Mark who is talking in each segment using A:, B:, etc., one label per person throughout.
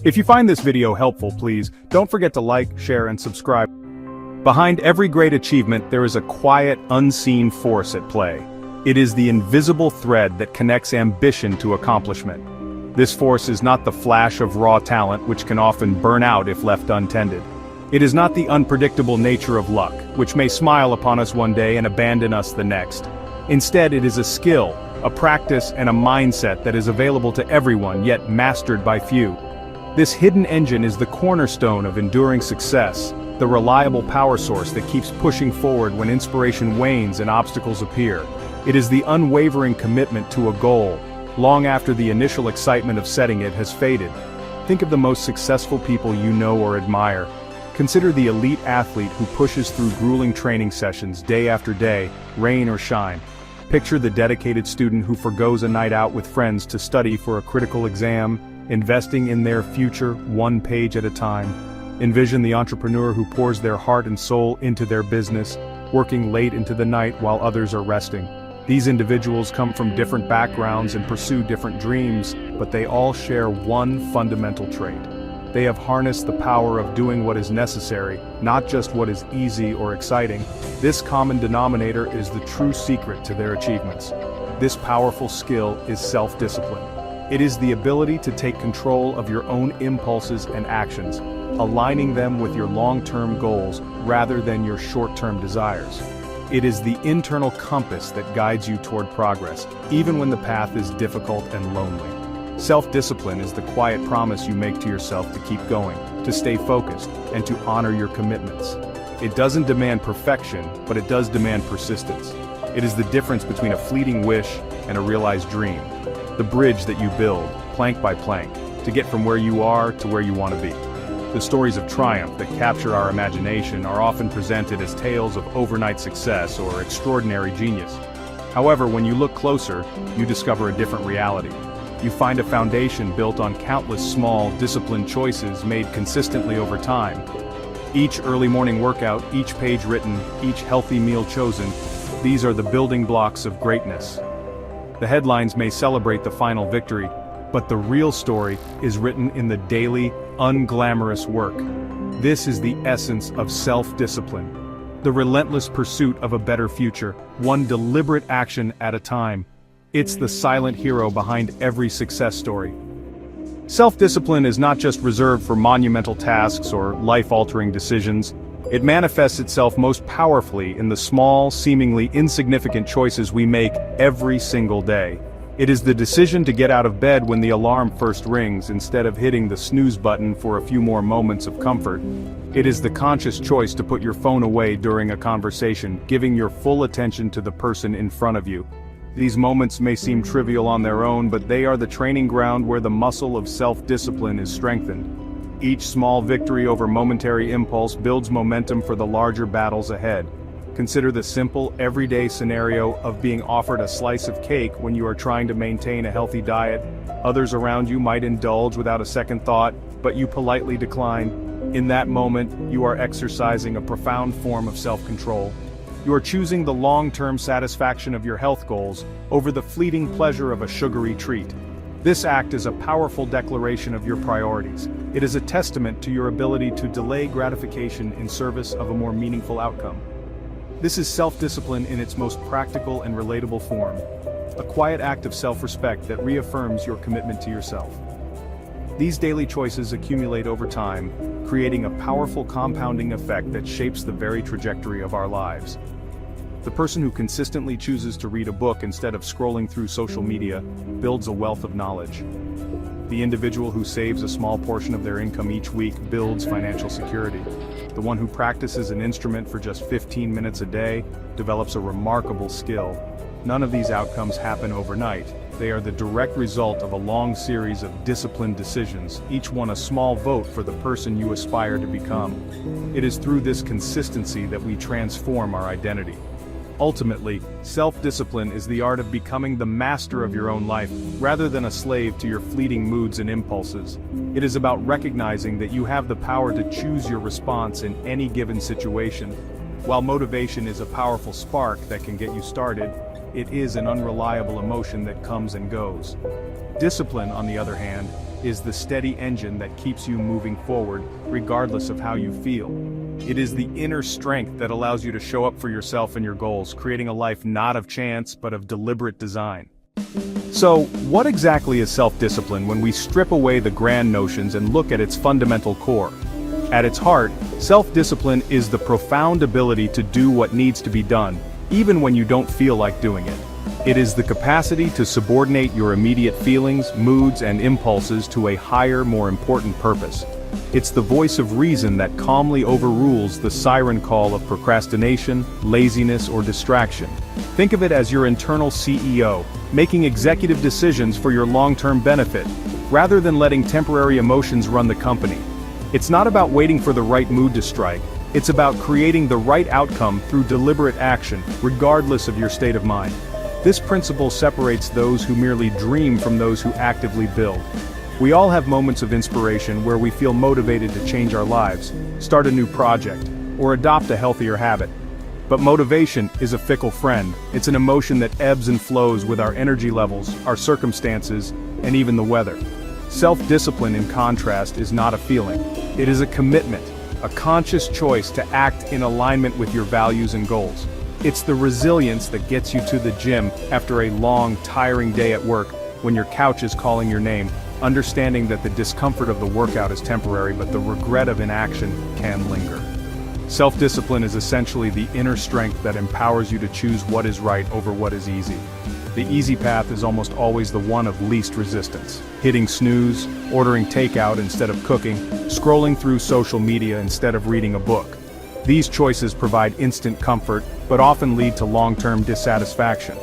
A: If you find this video helpful, please don't forget to like, share, and subscribe. Behind every great achievement, there is a quiet, unseen force at play. It is the invisible thread that connects ambition to accomplishment. This force is not the flash of raw talent, which can often burn out if left untended. It is not the unpredictable nature of luck, which may smile upon us one day and abandon us the next. Instead, it is a skill, a practice, and a mindset that is available to everyone, yet mastered by few. This hidden engine is the cornerstone of enduring success, the reliable power source that keeps pushing forward when inspiration wanes and obstacles appear. It is the unwavering commitment to a goal, long after the initial excitement of setting it has faded. Think of the most successful people you know or admire. Consider the elite athlete who pushes through grueling training sessions day after day, rain or shine. Picture the dedicated student who forgoes a night out with friends to study for a critical exam, investing in their future one page at a time. Envision the entrepreneur who pours their heart and soul into their business, working late into the night while others are resting. These individuals come from different backgrounds and pursue different dreams, but they all share one fundamental trait. They have harnessed the power of doing what is necessary, not just what is easy or exciting. This common denominator is the true secret to their achievements. This powerful skill is self-discipline. It is the ability to take control of your own impulses and actions, aligning them with your long-term goals rather than your short-term desires. It is the internal compass that guides you toward progress, even when the path is difficult and lonely. Self-discipline is the quiet promise you make to yourself to keep going, to stay focused, and to honor your commitments. It doesn't demand perfection, but it does demand persistence. It is the difference between a fleeting wish and a realized dream. The bridge that you build, plank by plank, to get from where you are to where you want to be. The stories of triumph that capture our imagination are often presented as tales of overnight success or extraordinary genius. However, when you look closer, you discover a different reality. You find a foundation built on countless small, disciplined choices made consistently over time. Each early morning workout, each page written, each healthy meal chosen, these are the building blocks of greatness. The headlines may celebrate the final victory, but the real story is written in the daily, unglamorous work. This is the essence of self-discipline. The relentless pursuit of a better future, one deliberate action at a time. It's the silent hero behind every success story. Self-discipline is not just reserved for monumental tasks or life-altering decisions. It manifests itself most powerfully in the small, seemingly insignificant choices we make every single day. It is the decision to get out of bed when the alarm first rings instead of hitting the snooze button for a few more moments of comfort. It is the conscious choice to put your phone away during a conversation, giving your full attention to the person in front of you. These moments may seem trivial on their own, but they are the training ground where the muscle of self-discipline is strengthened. Each small victory over momentary impulse builds momentum for the larger battles ahead. Consider the simple, everyday scenario of being offered a slice of cake when you are trying to maintain a healthy diet. Others around you might indulge without a second thought, but you politely decline. In that moment, you are exercising a profound form of self-control. You are choosing the long-term satisfaction of your health goals over the fleeting pleasure of a sugary treat. This act is a powerful declaration of your priorities. It is a testament to your ability to delay gratification in service of a more meaningful outcome. This is self-discipline in its most practical and relatable form, a quiet act of self-respect that reaffirms your commitment to yourself. These daily choices accumulate over time, creating a powerful compounding effect that shapes the very trajectory of our lives. The person who consistently chooses to read a book instead of scrolling through social media builds a wealth of knowledge. The individual who saves a small portion of their income each week builds financial security. The one who practices an instrument for just 15 minutes a day develops a remarkable skill. None of these outcomes happen overnight. They are the direct result of a long series of disciplined decisions, each one a small vote for the person you aspire to become. It is through this consistency that we transform our identity. Ultimately, self-discipline is the art of becoming the master of your own life, rather than a slave to your fleeting moods and impulses. It is about recognizing that you have the power to choose your response in any given situation. While motivation is a powerful spark that can get you started, it is an unreliable emotion that comes and goes. Discipline, on the other hand, is the steady engine that keeps you moving forward, regardless of how you feel. It is the inner strength that allows you to show up for yourself and your goals, creating a life not of chance but of deliberate design. So, what exactly is self-discipline when we strip away the grand notions and look at its fundamental core? At its heart, self-discipline is the profound ability to do what needs to be done, even when you don't feel like doing it. It is the capacity to subordinate your immediate feelings, moods, and impulses to a higher, more important purpose. It's the voice of reason that calmly overrules the siren call of procrastination, laziness, or distraction. Think of it as your internal CEO, making executive decisions for your long-term benefit, rather than letting temporary emotions run the company. It's not about waiting for the right mood to strike, it's about creating the right outcome through deliberate action, regardless of your state of mind. This principle separates those who merely dream from those who actively build. We all have moments of inspiration where we feel motivated to change our lives, start a new project, or adopt a healthier habit. But motivation is a fickle friend. It's an emotion that ebbs and flows with our energy levels, our circumstances, and even the weather. Self-discipline, in contrast, is not a feeling. It is a commitment, a conscious choice to act in alignment with your values and goals. It's the resilience that gets you to the gym after a long, tiring day at work, when your couch is calling your name, understanding that the discomfort of the workout is temporary but the regret of inaction can linger. Self-discipline is essentially the inner strength that empowers you to choose what is right over what is easy. The easy path is almost always the one of least resistance. Hitting snooze, ordering takeout instead of cooking, scrolling through social media instead of reading a book. These choices provide instant comfort, but often lead to long-term dissatisfaction.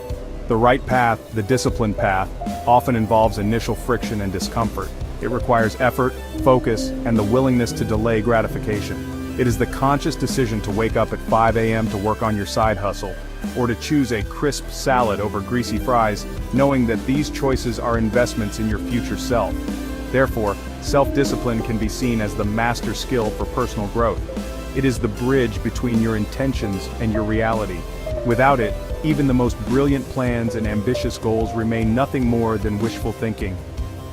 A: The right path, the disciplined path, often involves initial friction and discomfort. It requires effort, focus, and the willingness to delay gratification. It is the conscious decision to wake up at 5 a.m. to work on your side hustle, or to choose a crisp salad over greasy fries, knowing that these choices are investments in your future self. Therefore, self-discipline can be seen as the master skill for personal growth. It is the bridge between your intentions and your reality. Without it, even the most brilliant plans and ambitious goals remain nothing more than wishful thinking.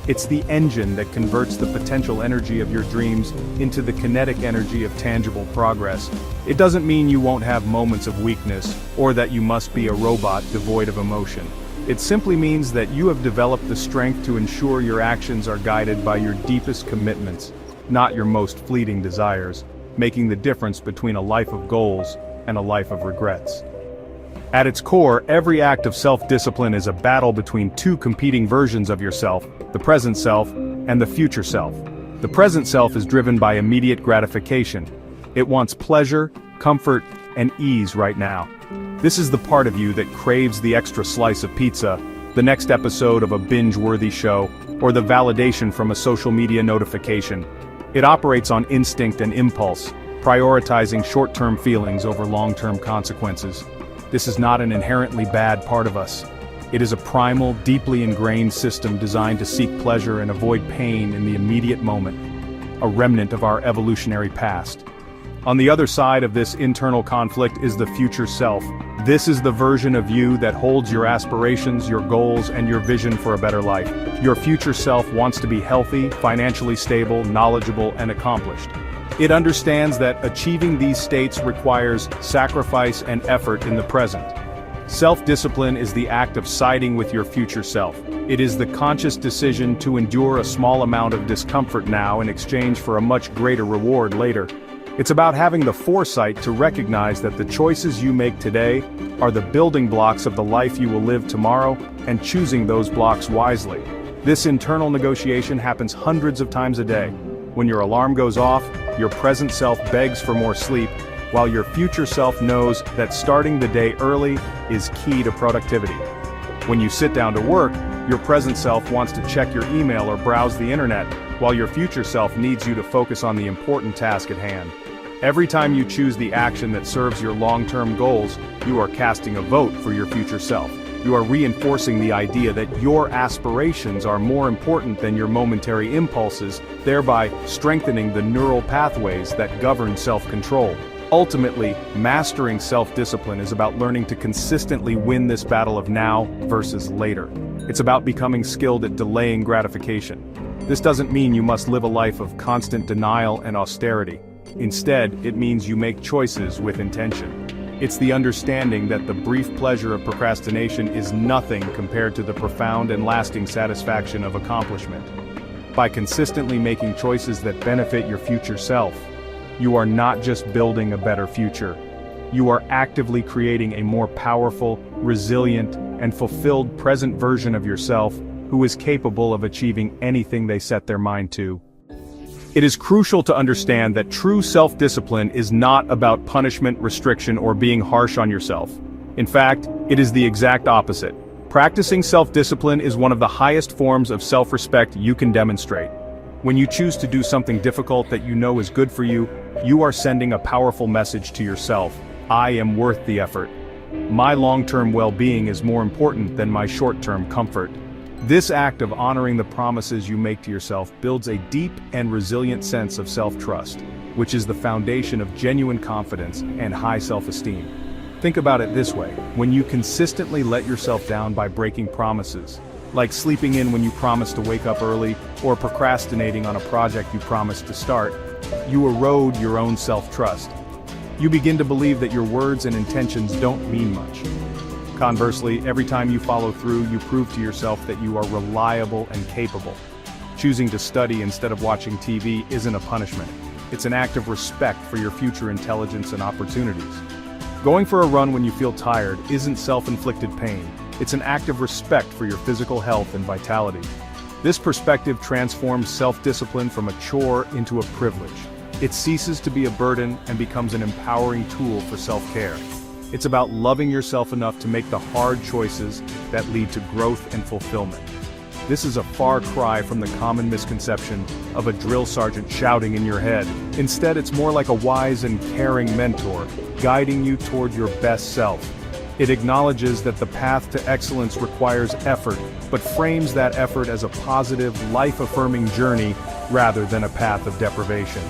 A: It's the engine that converts the potential energy of your dreams into the kinetic energy of tangible progress. It doesn't mean you won't have moments of weakness, or that you must be a robot devoid of emotion. It simply means that you have developed the strength to ensure your actions are guided by your deepest commitments, not your most fleeting desires, making the difference between a life of goals and a life of regrets. At its core, every act of self-discipline is a battle between two competing versions of yourself, the present self and the future self. The present self is driven by immediate gratification. It wants pleasure, comfort, and ease right now. This is the part of you that craves the extra slice of pizza, the next episode of a binge-worthy show, or the validation from a social media notification. It operates on instinct and impulse, prioritizing short-term feelings over long-term consequences. This is not an inherently bad part of us. It is a primal, deeply ingrained system designed to seek pleasure and avoid pain in the immediate moment, a remnant of our evolutionary past. On the other side of this internal conflict is the future self. This is the version of you that holds your aspirations, your goals, and your vision for a better life. Your future self wants to be healthy, financially stable, knowledgeable, and accomplished. It understands that achieving these states requires sacrifice and effort in the present. Self-discipline is the act of siding with your future self. It is the conscious decision to endure a small amount of discomfort now in exchange for a much greater reward later. It's about having the foresight to recognize that the choices you make today are the building blocks of the life you will live tomorrow, and choosing those blocks wisely. This internal negotiation happens hundreds of times a day. When your alarm goes off, your present self begs for more sleep, while your future self knows that starting the day early is key to productivity. When you sit down to work, your present self wants to check your email or browse the internet, while your future self needs you to focus on the important task at hand. Every time you choose the action that serves your long-term goals, you are casting a vote for your future self. You are reinforcing the idea that your aspirations are more important than your momentary impulses, thereby strengthening the neural pathways that govern self-control. Ultimately, mastering self-discipline is about learning to consistently win this battle of now versus later. It's about becoming skilled at delaying gratification. This doesn't mean you must live a life of constant denial and austerity. Instead, it means you make choices with intention. It's the understanding that the brief pleasure of procrastination is nothing compared to the profound and lasting satisfaction of accomplishment. By consistently making choices that benefit your future self, you are not just building a better future. You are actively creating a more powerful, resilient, and fulfilled present version of yourself who is capable of achieving anything they set their mind to. It is crucial to understand that true self-discipline is not about punishment, restriction, or being harsh on yourself. In fact, it is the exact opposite. Practicing self-discipline is one of the highest forms of self-respect you can demonstrate. When you choose to do something difficult that you know is good for you, you are sending a powerful message to yourself. I am worth the effort. My long-term well-being is more important than my short-term comfort. This act of honoring the promises you make to yourself builds a deep and resilient sense of self-trust, which is the foundation of genuine confidence and high self-esteem. Think about it this way: when you consistently let yourself down by breaking promises, like sleeping in when you promised to wake up early, or procrastinating on a project you promised to start, you erode your own self-trust. You begin to believe that your words and intentions don't mean much. Conversely, every time you follow through, you prove to yourself that you are reliable and capable. Choosing to study instead of watching TV isn't a punishment. It's an act of respect for your future intelligence and opportunities. Going for a run when you feel tired isn't self-inflicted pain. It's an act of respect for your physical health and vitality. This perspective transforms self-discipline from a chore into a privilege. It ceases to be a burden and becomes an empowering tool for self-care. It's about loving yourself enough to make the hard choices that lead to growth and fulfillment. This is a far cry from the common misconception of a drill sergeant shouting in your head. Instead, it's more like a wise and caring mentor, guiding you toward your best self. It acknowledges that the path to excellence requires effort, but frames that effort as a positive, life-affirming journey rather than a path of deprivation.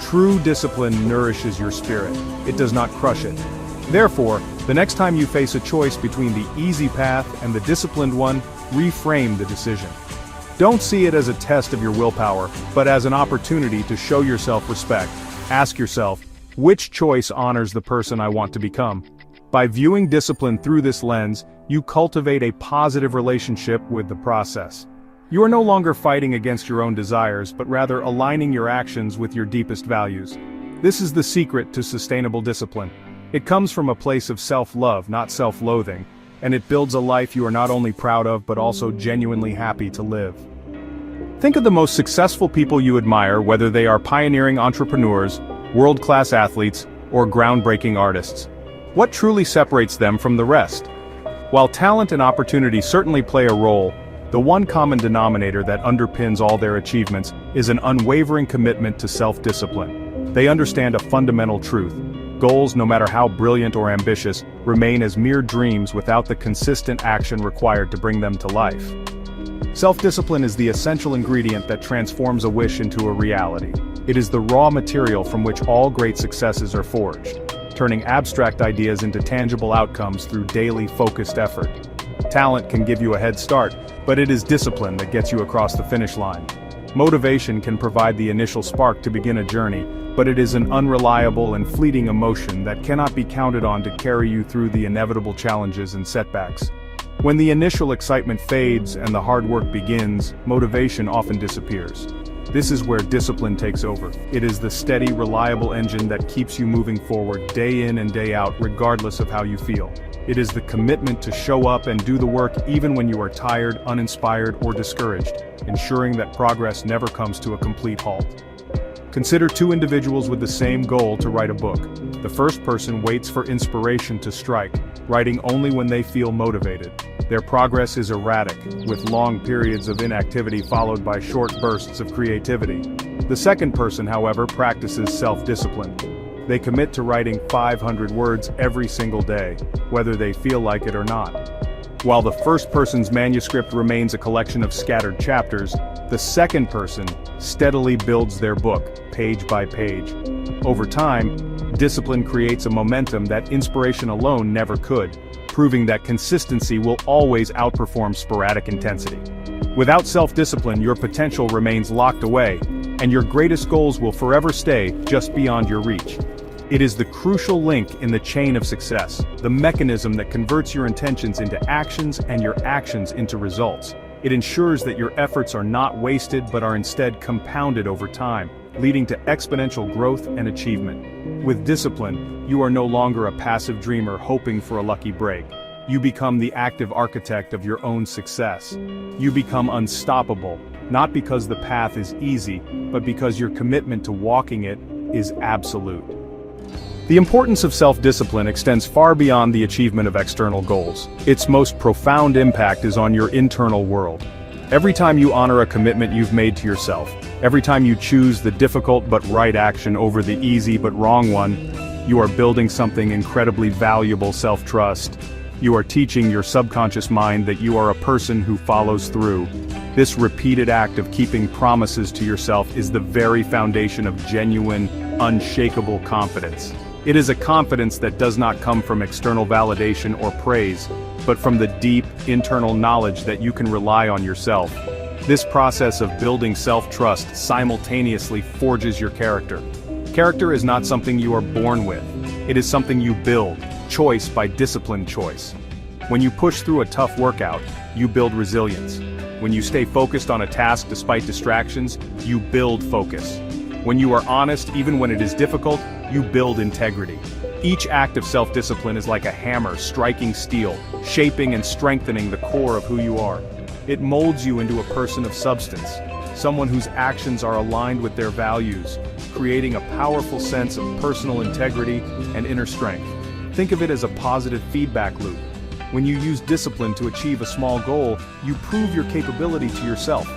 A: True discipline nourishes your spirit. It does not crush it. Therefore, the next time you face a choice between the easy path and the disciplined one, reframe the decision. Don't see it as a test of your willpower, but as an opportunity to show yourself respect. Ask yourself, which choice honors the person I want to become? By viewing discipline through this lens, you cultivate a positive relationship with the process. You are no longer fighting against your own desires, but rather aligning your actions with your deepest values. This is the secret to sustainable discipline. It comes from a place of self-love, not self-loathing, and it builds a life you are not only proud of but also genuinely happy to live. Think of the most successful people you admire, whether they are pioneering entrepreneurs, world-class athletes, or groundbreaking artists. What truly separates them from the rest? While talent and opportunity certainly play a role, the one common denominator that underpins all their achievements is an unwavering commitment to self-discipline. They understand a fundamental truth. Goals, no matter how brilliant or ambitious, remain as mere dreams without the consistent action required to bring them to life. Self-discipline is the essential ingredient that transforms a wish into a reality. It is the raw material from which all great successes are forged, turning abstract ideas into tangible outcomes through daily focused effort. Talent can give you a head start, but it is discipline that gets you across the finish line. Motivation can provide the initial spark to begin a journey, but it is an unreliable and fleeting emotion that cannot be counted on to carry you through the inevitable challenges and setbacks. When the initial excitement fades and the hard work begins, motivation often disappears. This is where discipline takes over. It is the steady, reliable engine that keeps you moving forward day in and day out, regardless of how you feel. It is the commitment to show up and do the work even when you are tired, uninspired, or discouraged, ensuring that progress never comes to a complete halt. Consider two individuals with the same goal to write a book. The first person waits for inspiration to strike, writing only when they feel motivated. Their progress is erratic, with long periods of inactivity followed by short bursts of creativity. The second person, however, practices self-discipline. They commit to writing 500 words every single day, whether they feel like it or not. While the first person's manuscript remains a collection of scattered chapters, the second person steadily builds their book, page by page. Over time, discipline creates a momentum that inspiration alone never could, proving that consistency will always outperform sporadic intensity. Without self-discipline, your potential remains locked away, and your greatest goals will forever stay just beyond your reach. It is the crucial link in the chain of success, the mechanism that converts your intentions into actions and your actions into results. It ensures that your efforts are not wasted but are instead compounded over time, leading to exponential growth and achievement. With discipline, you are no longer a passive dreamer hoping for a lucky break. You become the active architect of your own success. You become unstoppable, not because the path is easy, but because your commitment to walking it is absolute. The importance of self-discipline extends far beyond the achievement of external goals. Its most profound impact is on your internal world. Every time you honor a commitment you've made to yourself, every time you choose the difficult but right action over the easy but wrong one, you are building something incredibly valuable: self-trust. You are teaching your subconscious mind that you are a person who follows through. This repeated act of keeping promises to yourself is the very foundation of genuine, unshakable confidence. It is a confidence that does not come from external validation or praise, but from the deep, internal knowledge that you can rely on yourself. This process of building self-trust simultaneously forges your character. Character is not something you are born with. It is something you build, choice by disciplined choice. When you push through a tough workout, you build resilience. When you stay focused on a task despite distractions, you build focus. When you are honest even when it is difficult, you build integrity. Each act of self-discipline is like a hammer striking steel, shaping and strengthening the core of who you are. It molds you into a person of substance, someone whose actions are aligned with their values, creating a powerful sense of personal integrity and inner strength. Think of it as a positive feedback loop. When you use discipline to achieve a small goal, you prove your capability to yourself.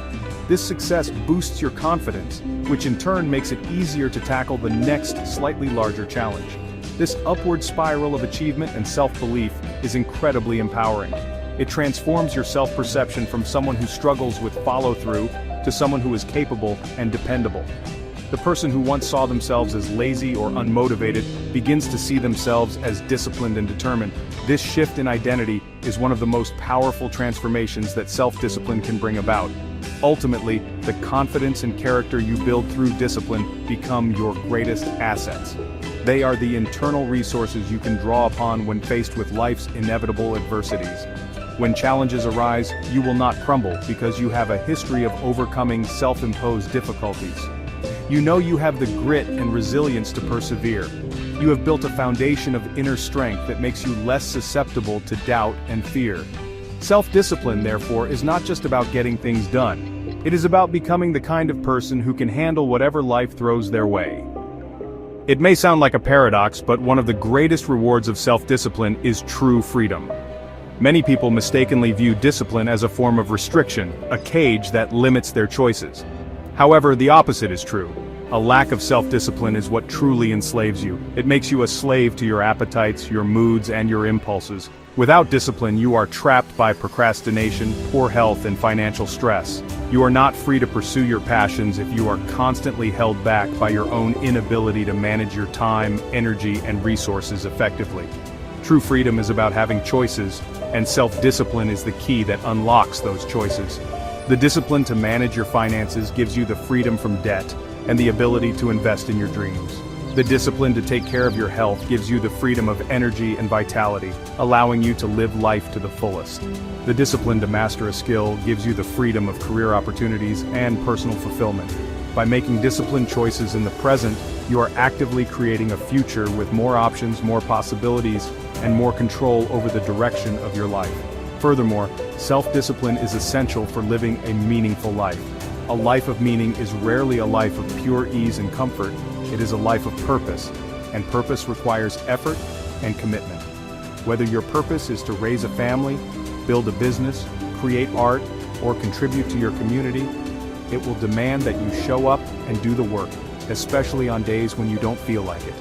A: This success boosts your confidence, which in turn makes it easier to tackle the next slightly larger challenge. This upward spiral of achievement and self-belief is incredibly empowering. It transforms your self-perception from someone who struggles with follow-through to someone who is capable and dependable. The person who once saw themselves as lazy or unmotivated begins to see themselves as disciplined and determined. This shift in identity is one of the most powerful transformations that self-discipline can bring about. Ultimately, the confidence and character you build through discipline become your greatest assets. They are the internal resources you can draw upon when faced with life's inevitable adversities. When challenges arise, you will not crumble because you have a history of overcoming self-imposed difficulties. You know you have the grit and resilience to persevere. You have built a foundation of inner strength that makes you less susceptible to doubt and fear. Self-discipline, therefore, is not just about getting things done. It is about becoming the kind of person who can handle whatever life throws their way. It may sound like a paradox, but one of the greatest rewards of self-discipline is true freedom. Many people mistakenly view discipline as a form of restriction, a cage that limits their choices. However, the opposite is true. A lack of self-discipline is what truly enslaves you. It makes you a slave to your appetites, your moods, and your impulses. Without discipline, you are trapped by procrastination, poor health, and financial stress. You are not free to pursue your passions if you are constantly held back by your own inability to manage your time, energy, and resources effectively. True freedom is about having choices, and self-discipline is the key that unlocks those choices. The discipline to manage your finances gives you the freedom from debt and the ability to invest in your dreams. The discipline to take care of your health gives you the freedom of energy and vitality, allowing you to live life to the fullest. The discipline to master a skill gives you the freedom of career opportunities and personal fulfillment. By making disciplined choices in the present, you are actively creating a future with more options, more possibilities, and more control over the direction of your life. Furthermore, self-discipline is essential for living a meaningful life. A life of meaning is rarely a life of pure ease and comfort. It is a life of purpose, and purpose requires effort and commitment. Whether your purpose is to raise a family, build a business, create art, or contribute to your community, it will demand that you show up and do the work, especially on days when you don't feel like it.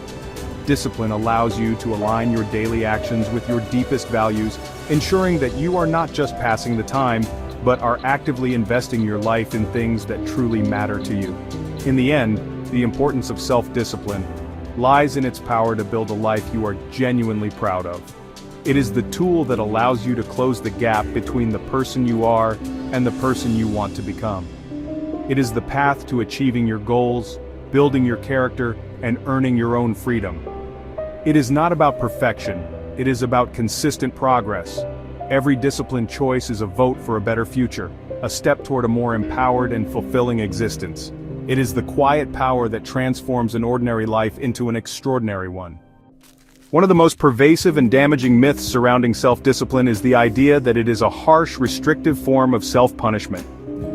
A: Discipline allows you to align your daily actions with your deepest values, ensuring that you are not just passing the time, but are actively investing your life in things that truly matter to you. In the end, the importance of self-discipline lies in its power to build a life you are genuinely proud of. It is the tool that allows you to close the gap between the person you are and the person you want to become. It is the path to achieving your goals, building your character, and earning your own freedom. It is not about perfection, it is about consistent progress. Every disciplined choice is a vote for a better future, a step toward a more empowered and fulfilling existence. It is the quiet power that transforms an ordinary life into an extraordinary one. One of the most pervasive and damaging myths surrounding self-discipline is the idea that it is a harsh, restrictive form of self-punishment.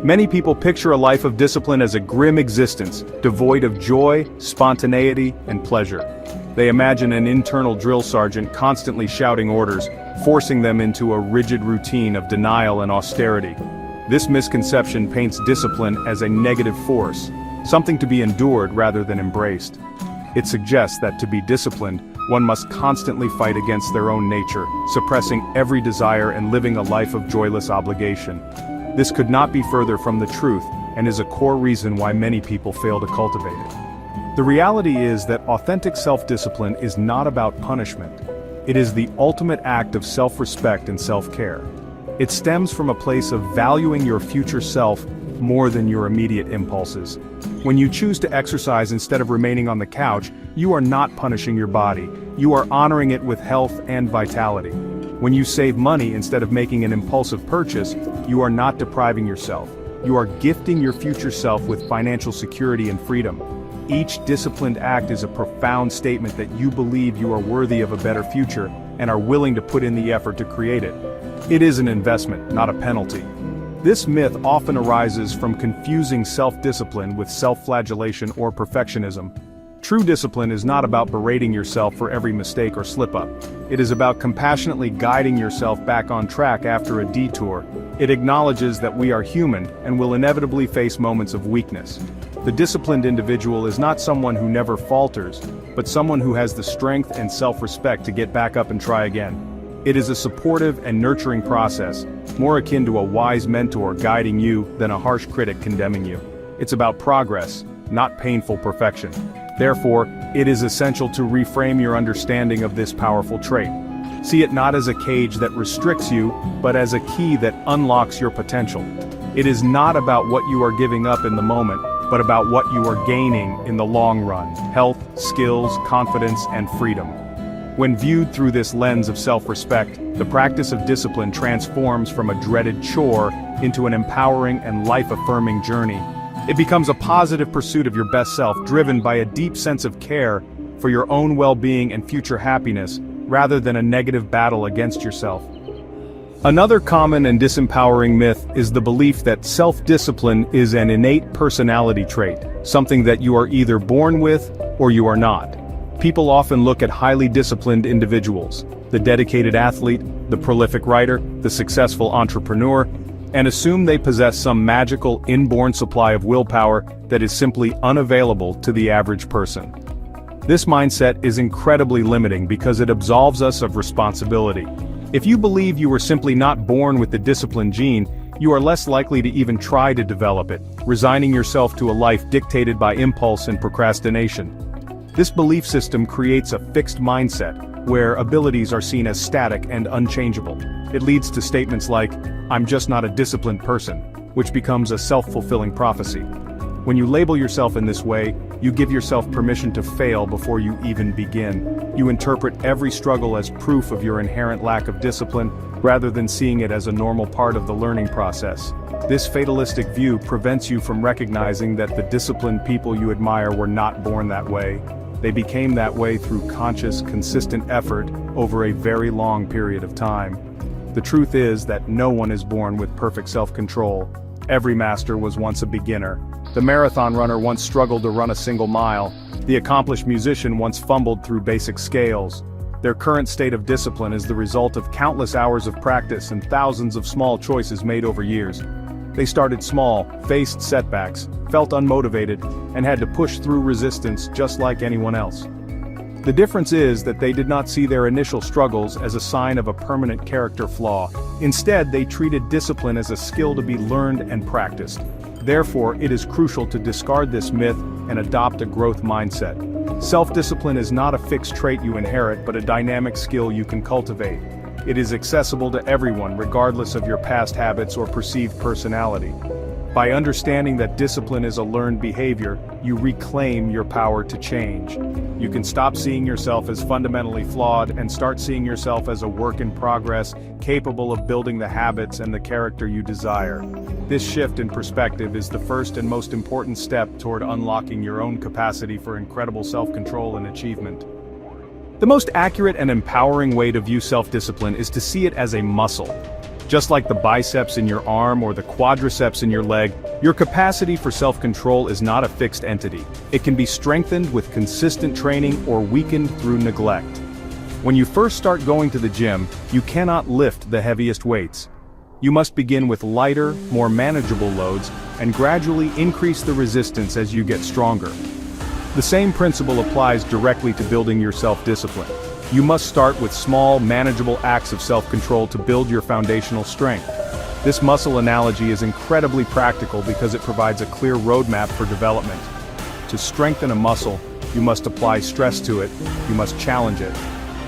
A: Many people picture a life of discipline as a grim existence, devoid of joy, spontaneity, and pleasure. They imagine an internal drill sergeant constantly shouting orders, forcing them into a rigid routine of denial and austerity. This misconception paints discipline as a negative force, something to be endured rather than embraced. It suggests that to be disciplined, one must constantly fight against their own nature, suppressing every desire and living a life of joyless obligation. This could not be further from the truth, and is a core reason why many people fail to cultivate it. The reality is that authentic self-discipline is not about punishment. It is the ultimate act of self-respect and self-care. It stems from a place of valuing your future self more than your immediate impulses. When you choose to exercise instead of remaining on the couch, you are not punishing your body, you are honoring it with health and vitality. When you save money instead of making an impulsive purchase, you are not depriving yourself. You are gifting your future self with financial security and freedom. Each disciplined act is a profound statement that you believe you are worthy of a better future and are willing to put in the effort to create it. It is an investment, not a penalty. This myth often arises from confusing self-discipline with self-flagellation or perfectionism. True discipline is not about berating yourself for every mistake or slip-up. It is about compassionately guiding yourself back on track after a detour. It acknowledges that we are human and will inevitably face moments of weakness. The disciplined individual is not someone who never falters, but someone who has the strength and self-respect to get back up and try again. It is a supportive and nurturing process, more akin to a wise mentor guiding you than a harsh critic condemning you. It's about progress, not painful perfection. Therefore, it is essential to reframe your understanding of this powerful trait. See it not as a cage that restricts you, but as a key that unlocks your potential. It is not about what you are giving up in the moment, but about what you are gaining in the long run: health, skills, confidence, and freedom. When viewed through this lens of self-respect, the practice of discipline transforms from a dreaded chore into an empowering and life-affirming journey. It becomes a positive pursuit of your best self, driven by a deep sense of care for your own well-being and future happiness, rather than a negative battle against yourself. Another common and disempowering myth is the belief that self-discipline is an innate personality trait, something that you are either born with or you are not. People often look at highly disciplined individuals, the dedicated athlete, the prolific writer, the successful entrepreneur, and assume they possess some magical inborn supply of willpower that is simply unavailable to the average person. This mindset is incredibly limiting because it absolves us of responsibility. If you believe you were simply not born with the discipline gene, you are less likely to even try to develop it, resigning yourself to a life dictated by impulse and procrastination. This belief system creates a fixed mindset, where abilities are seen as static and unchangeable. It leads to statements like, "I'm just not a disciplined person," which becomes a self-fulfilling prophecy. When you label yourself in this way, you give yourself permission to fail before you even begin. You interpret every struggle as proof of your inherent lack of discipline, rather than seeing it as a normal part of the learning process. This fatalistic view prevents you from recognizing that the disciplined people you admire were not born that way. They became that way through conscious, consistent effort over a very long period of time. The truth is that no one is born with perfect self-control. Every master was once a beginner. The marathon runner once struggled to run a single mile. The accomplished musician once fumbled through basic scales. Their current state of discipline is the result of countless hours of practice and thousands of small choices made over years. They started small, faced setbacks, felt unmotivated, and had to push through resistance just like anyone else. The difference is that they did not see their initial struggles as a sign of a permanent character flaw. Instead, they treated discipline as a skill to be learned and practiced. Therefore, it is crucial to discard this myth and adopt a growth mindset. Self-discipline is not a fixed trait you inherit, but a dynamic skill you can cultivate. It is accessible to everyone regardless of your past habits or perceived personality. By understanding that discipline is a learned behavior, you reclaim your power to change. You can stop seeing yourself as fundamentally flawed and start seeing yourself as a work in progress, capable of building the habits and the character you desire. This shift in perspective is the first and most important step toward unlocking your own capacity for incredible self-control and achievement. The most accurate and empowering way to view self-discipline is to see it as a muscle. Just like the biceps in your arm or the quadriceps in your leg, your capacity for self-control is not a fixed entity. It can be strengthened with consistent training or weakened through neglect. When you first start going to the gym, you cannot lift the heaviest weights. You must begin with lighter, more manageable loads, and gradually increase the resistance as you get stronger. The same principle applies directly to building your self-discipline. You must start with small, manageable acts of self-control to build your foundational strength. This muscle analogy is incredibly practical because it provides a clear roadmap for development. To strengthen a muscle, you must apply stress to it, you must challenge it.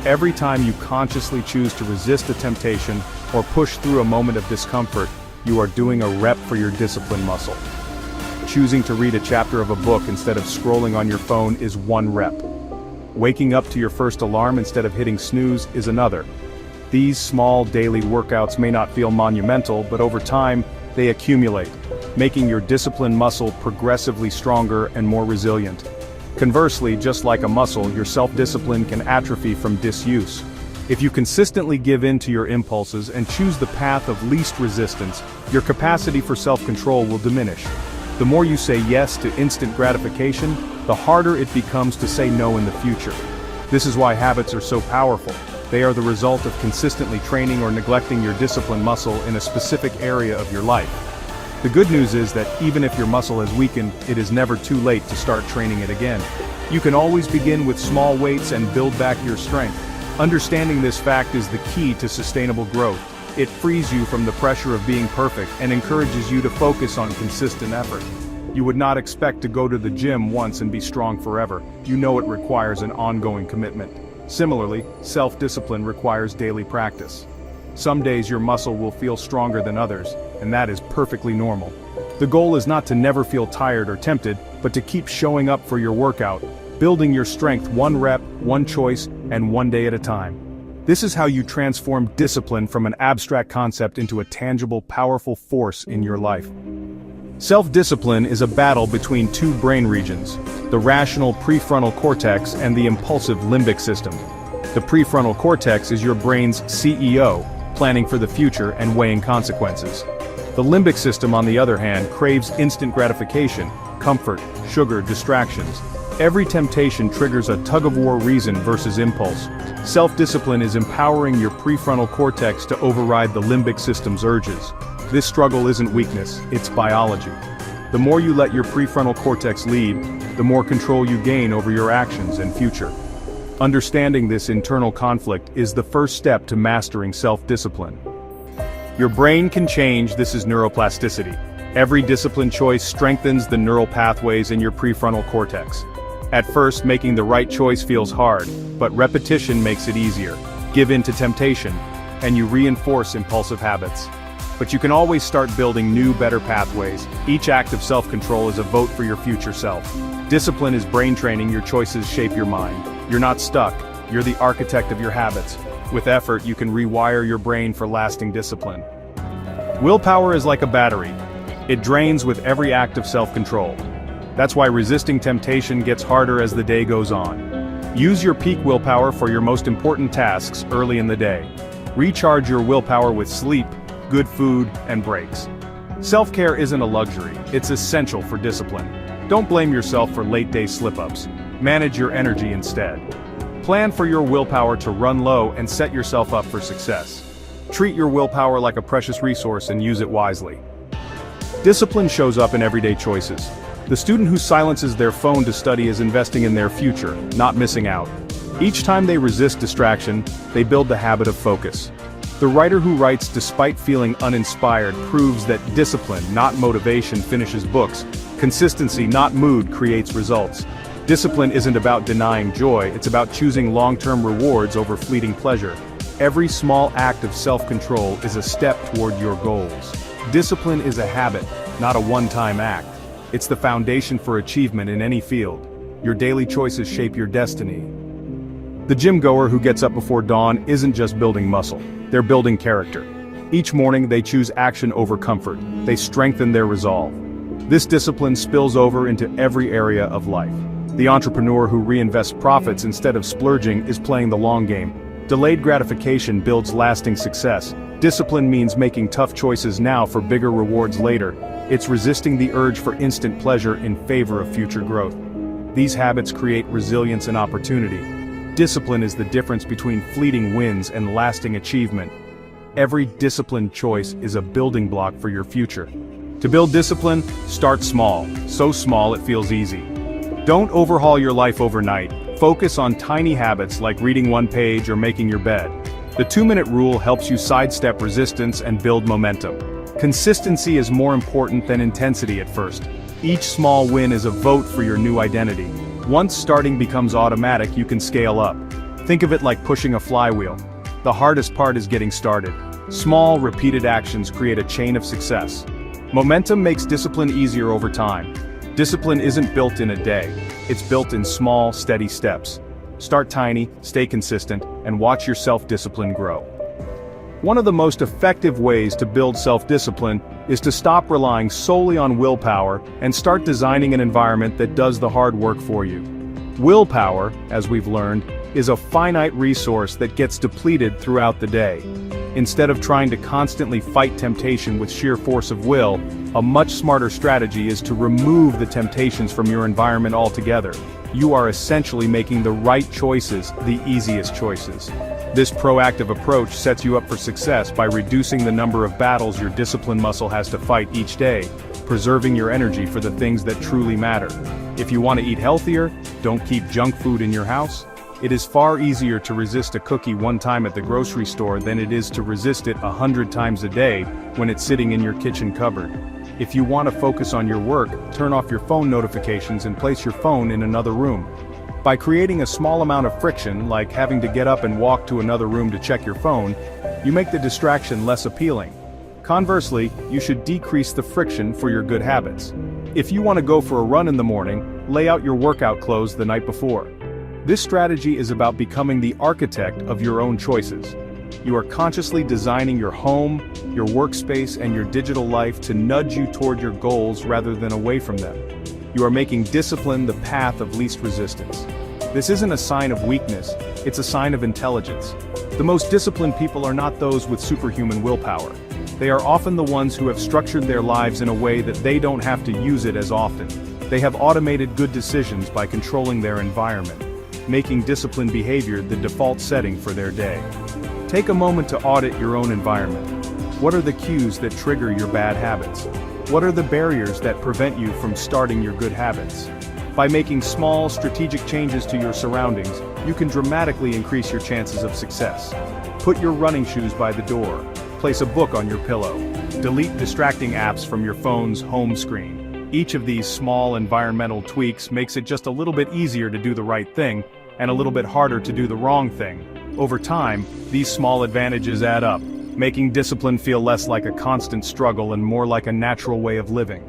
A: Every time you consciously choose to resist a temptation or push through a moment of discomfort, you are doing a rep for your discipline muscle. Choosing to read a chapter of a book instead of scrolling on your phone is one rep. Waking up to your first alarm instead of hitting snooze is another. These small daily workouts may not feel monumental, but over time, they accumulate, making your discipline muscle progressively stronger and more resilient. Conversely, just like a muscle, your self-discipline can atrophy from disuse. If you consistently give in to your impulses and choose the path of least resistance, your capacity for self-control will diminish. The more you say yes to instant gratification, the harder it becomes to say no in the future. This is why habits are so powerful. They are the result of consistently training or neglecting your discipline muscle in a specific area of your life. The good news is that even if your muscle has weakened, it is never too late to start training it again. You can always begin with small weights and build back your strength. Understanding this fact is the key to sustainable growth. It frees you from the pressure of being perfect and encourages you to focus on consistent effort. You would not expect to go to the gym once and be strong forever. You know it requires an ongoing commitment. Similarly, self-discipline requires daily practice. Some days your muscle will feel stronger than others, and that is perfectly normal. The goal is not to never feel tired or tempted, but to keep showing up for your workout, building your strength one rep, one choice, and one day at a time. This is how you transform discipline from an abstract concept into a tangible, powerful force in your life. Self-discipline is a battle between two brain regions, the rational prefrontal cortex and the impulsive limbic system. The prefrontal cortex is your brain's CEO, planning for the future and weighing consequences. The limbic system, on the other hand, craves instant gratification, comfort, sugar, distractions. Every temptation triggers a tug-of-war reason versus impulse. Self-discipline is empowering your prefrontal cortex to override the limbic system's urges. This struggle isn't weakness, it's biology. The more you let your prefrontal cortex lead, the more control you gain over your actions and future. Understanding this internal conflict is the first step to mastering self-discipline. Your brain can change. This is neuroplasticity. Every discipline choice strengthens the neural pathways in your prefrontal cortex. At first, making the right choice feels hard, but repetition makes it easier. Give in to temptation, and you reinforce impulsive habits. But you can always start building new, better pathways. Each act of self-control is a vote for your future self. Discipline is brain training. Your choices shape your mind. You're not stuck. You're the architect of your habits. With effort, you can rewire your brain for lasting discipline. Willpower is like a battery. It drains with every act of self-control. That's why resisting temptation gets harder as the day goes on. Use your peak willpower for your most important tasks early in the day. Recharge your willpower with sleep, good food, and breaks. Self-care isn't a luxury, it's essential for discipline. Don't blame yourself for late-day slip-ups. Manage your energy instead. Plan for your willpower to run low and set yourself up for success. Treat your willpower like a precious resource and use it wisely. Discipline shows up in everyday choices. The student who silences their phone to study is investing in their future, not missing out. Each time they resist distraction, they build the habit of focus. The writer who writes despite feeling uninspired proves that discipline, not motivation, finishes books. Consistency, not mood, creates results. Discipline isn't about denying joy, it's about choosing long-term rewards over fleeting pleasure. Every small act of self-control is a step toward your goals. Discipline is a habit, not a one-time act. It's the foundation for achievement in any field. Your daily choices shape your destiny. The gym goer who gets up before dawn isn't just building muscle, they're building character. Each morning they choose action over comfort, they strengthen their resolve. This discipline spills over into every area of life. The entrepreneur who reinvests profits instead of splurging is playing the long game. Delayed gratification builds lasting success. Discipline means making tough choices now for bigger rewards later. It's resisting the urge for instant pleasure in favor of future growth. These habits create resilience and opportunity. Discipline is the difference between fleeting wins and lasting achievement. Every disciplined choice is a building block for your future. To build discipline, start small, so small it feels easy. Don't overhaul your life overnight. Focus on tiny habits like reading one page or making your bed. The 2-minute rule helps you sidestep resistance and build momentum. Consistency is more important than intensity at first. Each small win is a vote for your new identity. Once starting becomes automatic, you can scale up. Think of it like pushing a flywheel. The hardest part is getting started. Small, repeated actions create a chain of success. Momentum makes discipline easier over time. Discipline isn't built in a day. It's built in small, steady steps. Start tiny, stay consistent, and watch your self-discipline grow. One of the most effective ways to build self-discipline is to stop relying solely on willpower and start designing an environment that does the hard work for you. Willpower, as we've learned, is a finite resource that gets depleted throughout the day. Instead of trying to constantly fight temptation with sheer force of will, a much smarter strategy is to remove the temptations from your environment altogether. You are essentially making the right choices the easiest choices. This proactive approach sets you up for success by reducing the number of battles your discipline muscle has to fight each day, preserving your energy for the things that truly matter. If you want to eat healthier, don't keep junk food in your house. It is far easier to resist a cookie one time at the grocery store than it is to resist it 100 times a day when it's sitting in your kitchen cupboard. If you want to focus on your work, turn off your phone notifications and place your phone in another room. By creating a small amount of friction, like having to get up and walk to another room to check your phone, you make the distraction less appealing. Conversely, you should decrease the friction for your good habits. If you want to go for a run in the morning, lay out your workout clothes the night before. This strategy is about becoming the architect of your own choices. You are consciously designing your home, your workspace, and your digital life to nudge you toward your goals rather than away from them. You are making discipline the path of least resistance. This isn't a sign of weakness, it's a sign of intelligence. The most disciplined people are not those with superhuman willpower. They are often the ones who have structured their lives in a way that they don't have to use it as often. They have automated good decisions by controlling their environment, making disciplined behavior the default setting for their day. Take a moment to audit your own environment. What are the cues that trigger your bad habits? What are the barriers that prevent you from starting your good habits? By making small, strategic changes to your surroundings, you can dramatically increase your chances of success. Put your running shoes by the door. Place a book on your pillow. Delete distracting apps from your phone's home screen. Each of these small environmental tweaks makes it just a little bit easier to do the right thing, and a little bit harder to do the wrong thing. Over time, these small advantages add up, making discipline feel less like a constant struggle and more like a natural way of living.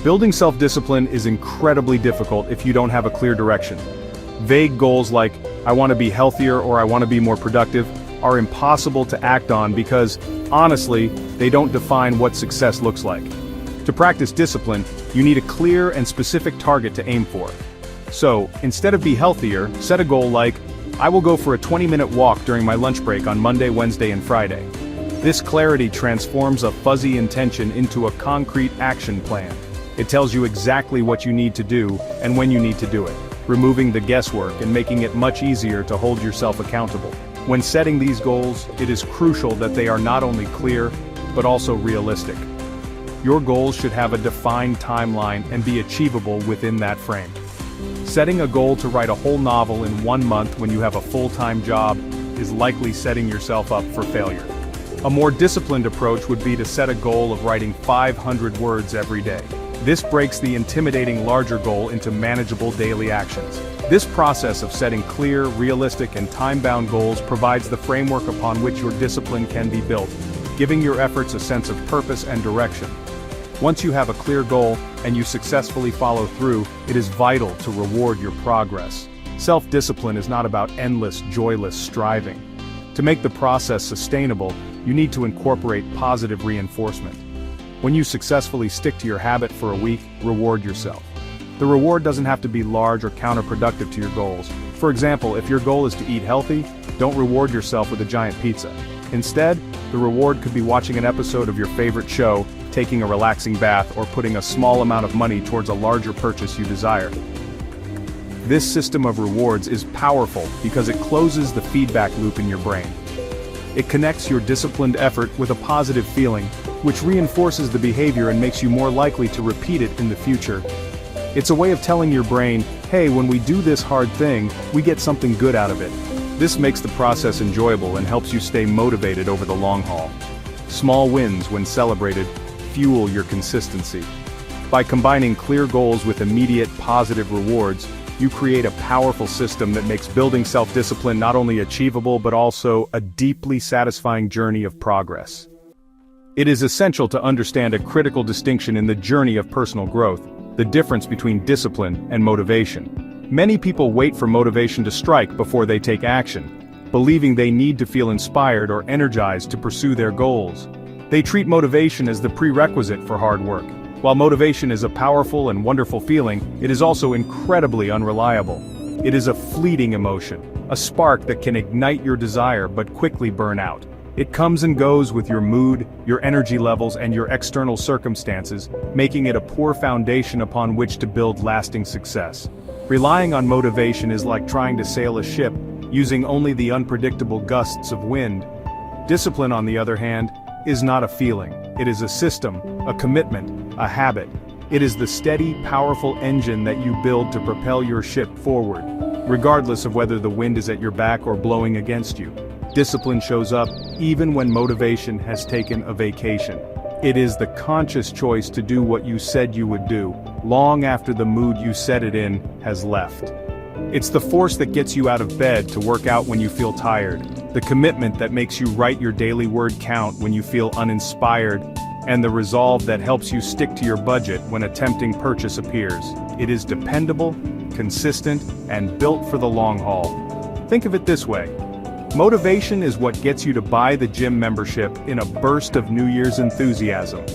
A: Building self-discipline is incredibly difficult if you don't have a clear direction. Vague goals like, I want to be healthier or I want to be more productive, are impossible to act on because, honestly, they don't define what success looks like. To practice discipline, you need a clear and specific target to aim for. So, instead of be healthier, set a goal like, I will go for a 20-minute walk during my lunch break on Monday, Wednesday, and Friday. This clarity transforms a fuzzy intention into a concrete action plan. It tells you exactly what you need to do and when you need to do it, removing the guesswork and making it much easier to hold yourself accountable. When setting these goals, it is crucial that they are not only clear, but also realistic. Your goals should have a defined timeline and be achievable within that frame. Setting a goal to write a whole novel in 1 month when you have a full-time job is likely setting yourself up for failure. A more disciplined approach would be to set a goal of writing 500 words every day. This breaks the intimidating larger goal into manageable daily actions. This process of setting clear, realistic, and time-bound goals provides the framework upon which your discipline can be built, giving your efforts a sense of purpose and direction. Once you have a clear goal, and you successfully follow through, it is vital to reward your progress. Self-discipline is not about endless, joyless striving. To make the process sustainable, you need to incorporate positive reinforcement. When you successfully stick to your habit for a week, reward yourself. The reward doesn't have to be large or counterproductive to your goals. For example, if your goal is to eat healthy, don't reward yourself with a giant pizza. Instead, the reward could be watching an episode of your favorite show, taking a relaxing bath, or putting a small amount of money towards a larger purchase you desire. This system of rewards is powerful because it closes the feedback loop in your brain. It connects your disciplined effort with a positive feeling, which reinforces the behavior and makes you more likely to repeat it in the future. It's a way of telling your brain, hey, when we do this hard thing, we get something good out of it. This makes the process enjoyable and helps you stay motivated over the long haul. Small wins, when celebrated, fuel your consistency. By combining clear goals with immediate positive rewards, you create a powerful system that makes building self-discipline not only achievable but also a deeply satisfying journey of progress. It is essential to understand a critical distinction in the journey of personal growth, the difference between discipline and motivation. Many people wait for motivation to strike before they take action, believing they need to feel inspired or energized to pursue their goals. They treat motivation as the prerequisite for hard work. While motivation is a powerful and wonderful feeling, it is also incredibly unreliable. It is a fleeting emotion, a spark that can ignite your desire but quickly burn out. It comes and goes with your mood, your energy levels, and your external circumstances, making it a poor foundation upon which to build lasting success. Relying on motivation is like trying to sail a ship, using only the unpredictable gusts of wind. Discipline, on the other hand, is not a feeling. It is a system, a commitment, a habit. It is the steady, powerful engine that you build to propel your ship forward, regardless of whether the wind is at your back or blowing against you. Discipline shows up even when motivation has taken a vacation. It is the conscious choice to do what you said you would do, long after the mood you set it in has left. It's the force that gets you out of bed to work out when you feel tired, the commitment that makes you write your daily word count when you feel uninspired, and the resolve that helps you stick to your budget when a tempting purchase appears. It is dependable, consistent, and built for the long haul. Think of it this way. Motivation is what gets you to buy the gym membership in a burst of New Year's enthusiasm.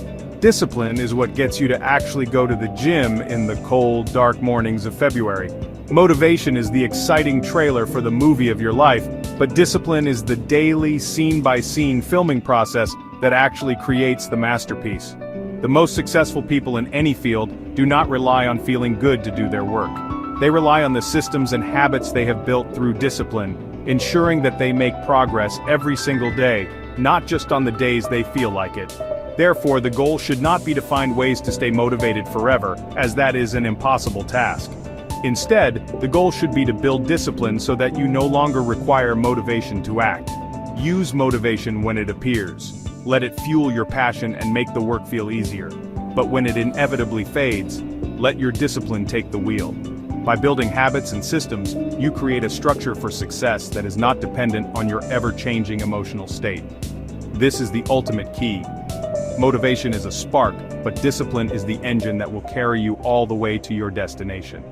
A: Discipline is what gets you to actually go to the gym in the cold, dark mornings of February. Motivation is the exciting trailer for the movie of your life, but discipline is the daily, scene-by-scene filming process that actually creates the masterpiece. The most successful people in any field do not rely on feeling good to do their work. They rely on the systems and habits they have built through discipline, ensuring that they make progress every single day, not just on the days they feel like it. Therefore, the goal should not be to find ways to stay motivated forever, as that is an impossible task. Instead, the goal should be to build discipline so that you no longer require motivation to act. Use motivation when it appears. Let it fuel your passion and make the work feel easier. But when it inevitably fades, let your discipline take the wheel. By building habits and systems, you create a structure for success that is not dependent on your ever-changing emotional state. This is the ultimate key. Motivation is a spark, but discipline is the engine that will carry you all the way to your destination.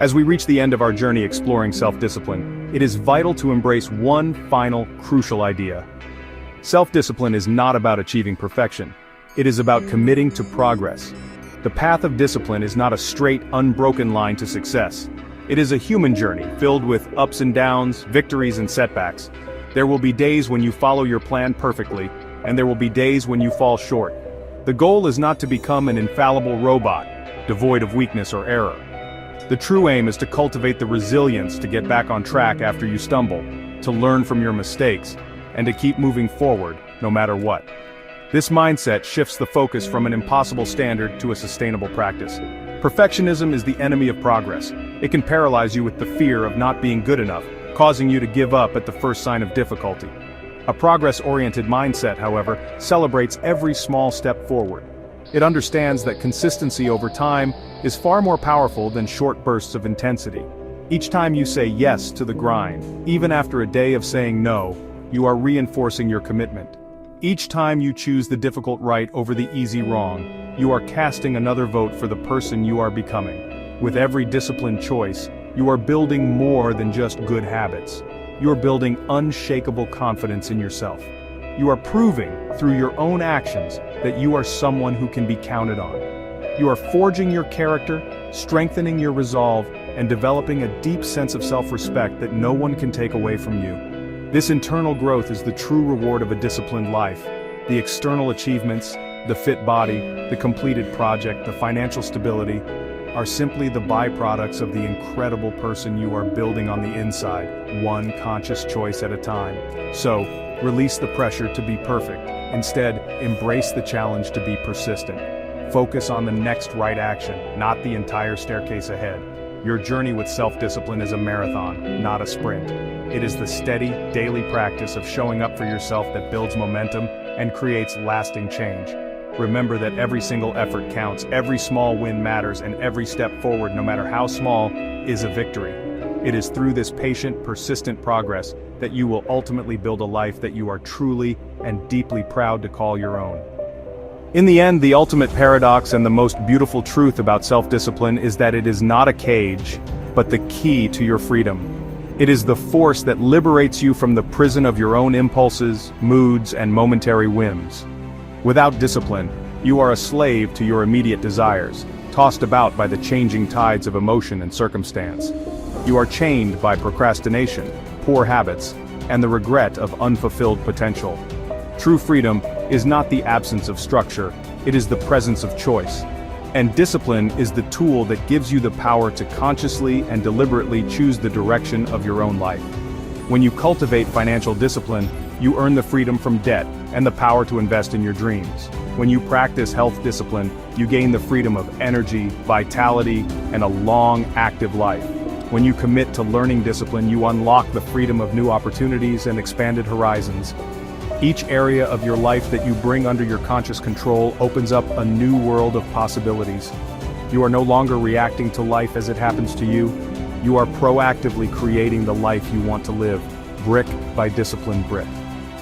A: As we reach the end of our journey exploring self-discipline, it is vital to embrace one final, crucial idea. Self-discipline is not about achieving perfection. It is about committing to progress. The path of discipline is not a straight, unbroken line to success. It is a human journey filled with ups and downs, victories and setbacks. There will be days when you follow your plan perfectly, and there will be days when you fall short. The goal is not to become an infallible robot, devoid of weakness or error. The true aim is to cultivate the resilience to get back on track after you stumble, to learn from your mistakes, and to keep moving forward, no matter what. This mindset shifts the focus from an impossible standard to a sustainable practice. Perfectionism is the enemy of progress. It can paralyze you with the fear of not being good enough, causing you to give up at the first sign of difficulty. A progress-oriented mindset, however, celebrates every small step forward. It understands that consistency over time is far more powerful than short bursts of intensity. Each time you say yes to the grind, even after a day of saying no, you are reinforcing your commitment. Each time you choose the difficult right over the easy wrong, you are casting another vote for the person you are becoming. With every disciplined choice, you are building more than just good habits. You are building unshakable confidence in yourself. You are proving, through your own actions, that you are someone who can be counted on. You are forging your character, strengthening your resolve, and developing a deep sense of self-respect that no one can take away from you. This internal growth is the true reward of a disciplined life. The external achievements, the fit body, the completed project, the financial stability, are simply the byproducts of the incredible person you are building on the inside, one conscious choice at a time. So, release the pressure to be perfect. Instead, embrace the challenge to be persistent. Focus on the next right action, not the entire staircase ahead. Your journey with self-discipline is a marathon, not a sprint. It is the steady, daily practice of showing up for yourself that builds momentum and creates lasting change. Remember that every single effort counts, every small win matters, and every step forward, no matter how small, is a victory. It is through this patient, persistent progress that you will ultimately build a life that you are truly and deeply proud to call your own. In the end, the ultimate paradox and the most beautiful truth about self-discipline is that it is not a cage, but the key to your freedom. It is the force that liberates you from the prison of your own impulses, moods, and momentary whims. Without discipline, you are a slave to your immediate desires, tossed about by the changing tides of emotion and circumstance. You are chained by procrastination, poor habits, and the regret of unfulfilled potential. True freedom is not the absence of structure, it is the presence of choice. And discipline is the tool that gives you the power to consciously and deliberately choose the direction of your own life. When you cultivate financial discipline, you earn the freedom from debt and the power to invest in your dreams. When you practice health discipline, you gain the freedom of energy, vitality, and a long, active life. When you commit to learning discipline, you unlock the freedom of new opportunities and expanded horizons. Each area of your life that you bring under your conscious control opens up a new world of possibilities. You are no longer reacting to life as it happens to you. You are proactively creating the life you want to live, brick by disciplined brick.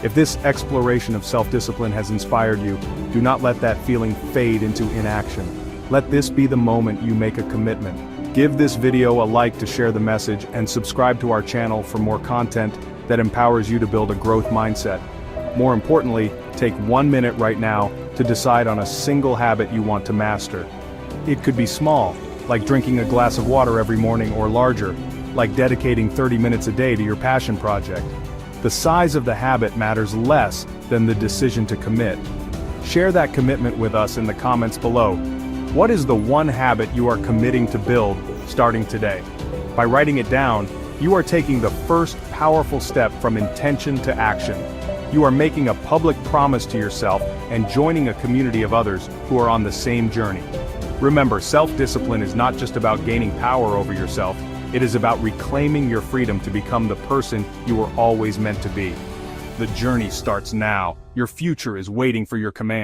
A: If this exploration of self-discipline has inspired you, do not let that feeling fade into inaction. Let this be the moment you make a commitment. Give this video a like to share the message and subscribe to our channel for more content that empowers you to build a growth mindset. More importantly, take 1 minute right now to decide on a single habit you want to master. It could be small, like drinking a glass of water every morning, or larger, like dedicating 30 minutes a day to your passion project. The size of the habit matters less than the decision to commit. Share that commitment with us in the comments below. What is the one habit you are committing to build starting today? By writing it down, you are taking the first powerful step from intention to action. You are making a public promise to yourself and joining a community of others who are on the same journey. Remember, self-discipline is not just about gaining power over yourself, it is about reclaiming your freedom to become the person you were always meant to be. The journey starts now. Your future is waiting for your command.